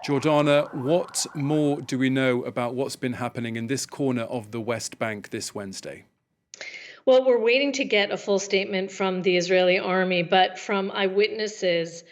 Jordana, what more do we know about what's been happening in this corner of the West Bank this Wednesday? Well, we're waiting to get a full statement from the Israeli army, but from eyewitnesses,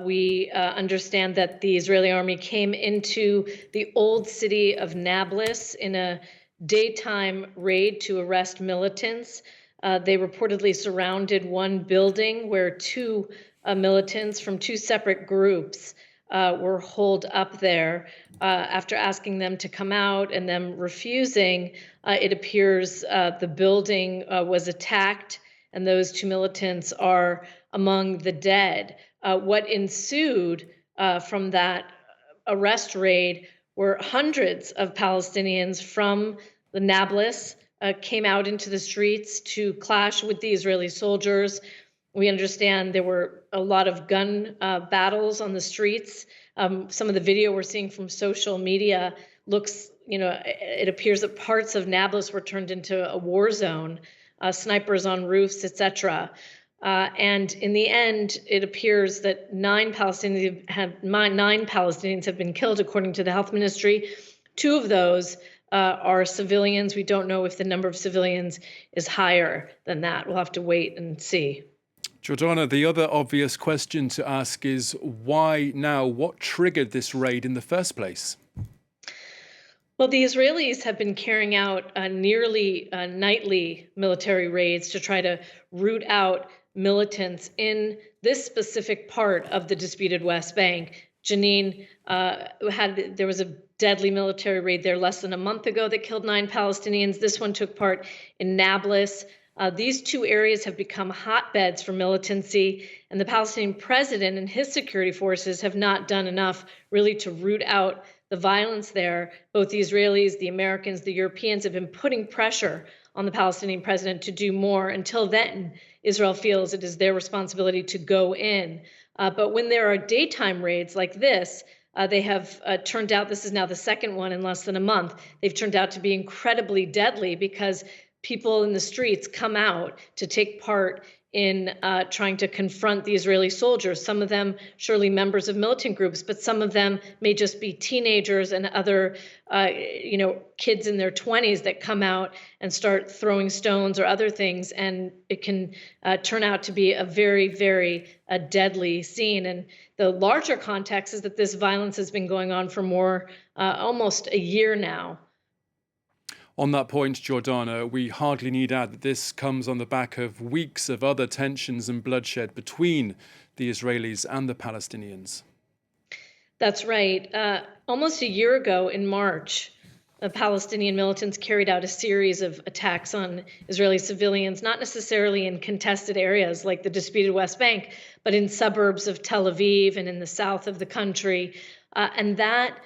we understand that the Israeli army came into the old city of Nablus in a daytime raid to arrest militants. They reportedly surrounded one building where two militants from two separate groups were holed up there. After asking them to come out and them refusing, it appears the building was attacked, and those two militants are among the dead. What ensued from that arrest raid were hundreds of Palestinians from the Nablus came out into the streets to clash with the Israeli soldiers. We understand there were a lot of gun battles on the streets. Some of the video we're seeing from social media looks, it appears that parts of Nablus were turned into a war zone, snipers on roofs, etc. And in the end, it appears that nine Palestinians have been killed, according to the health ministry. Two of those are civilians. We don't know if the number of civilians is higher than that. We'll have to wait and see. Jordana, the other obvious question to ask is why now? What triggered this raid in the first place? Well, the Israelis have been carrying out nearly nightly military raids to try to root out militants in this specific part of the disputed West Bank. Jenin, there was a deadly military raid there less than a month ago that killed 9 Palestinians. This one took part in Nablus. These two areas have become hotbeds for militancy, and the Palestinian president and his security forces have not done enough really to root out the violence there. Both the Israelis, the Americans, the Europeans have been putting pressure on the Palestinian president to do more. Until then, Israel feels it is their responsibility to go in. But when there are daytime raids like this, they have turned out, this is now the second one in less than a month, they've turned out to be incredibly deadly because people in the streets come out to take part in trying to confront the Israeli soldiers. Some of them surely members of militant groups, but some of them may just be teenagers and other, kids in their 20s that come out and start throwing stones or other things, and it can turn out to be a very, very deadly scene. And the larger context is that this violence has been going on for almost a year now. On that point, Jordana, we hardly need add that this comes on the back of weeks of other tensions and bloodshed between the Israelis and the Palestinians. That's right. Almost a year ago in March, the Palestinian militants carried out a series of attacks on Israeli civilians, not necessarily in contested areas like the disputed West Bank, but in suburbs of Tel Aviv and in the south of the country. And that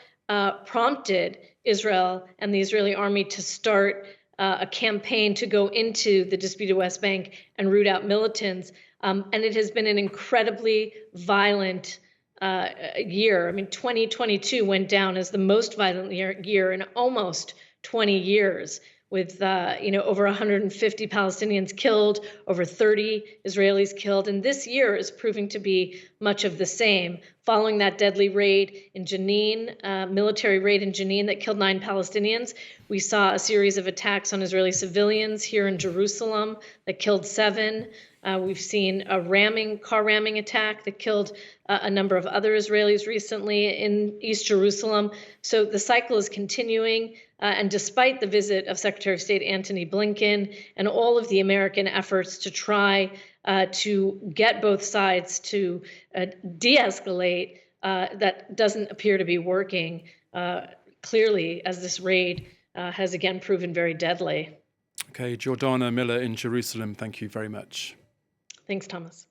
prompted Israel and the Israeli army to start a campaign to go into the disputed West Bank and root out militants. And it has been an incredibly violent year. I mean, 2022 went down as the most violent year in almost 20 years, with over 150 Palestinians killed, over 30 Israelis killed. And this year is proving to be much of the same. Following that deadly raid in Jenin, military raid in Jenin that killed 9 Palestinians, we saw a series of attacks on Israeli civilians here in Jerusalem that killed 7. We've seen a car ramming attack that killed a number of other Israelis recently in East Jerusalem. So the cycle is continuing. And despite the visit of Secretary of State Antony Blinken and all of the American efforts to try to get both sides to de-escalate, that doesn't appear to be working clearly, as this raid has again proven very deadly. Okay, Jordana Miller in Jerusalem, thank you very much. Thanks, Thomas.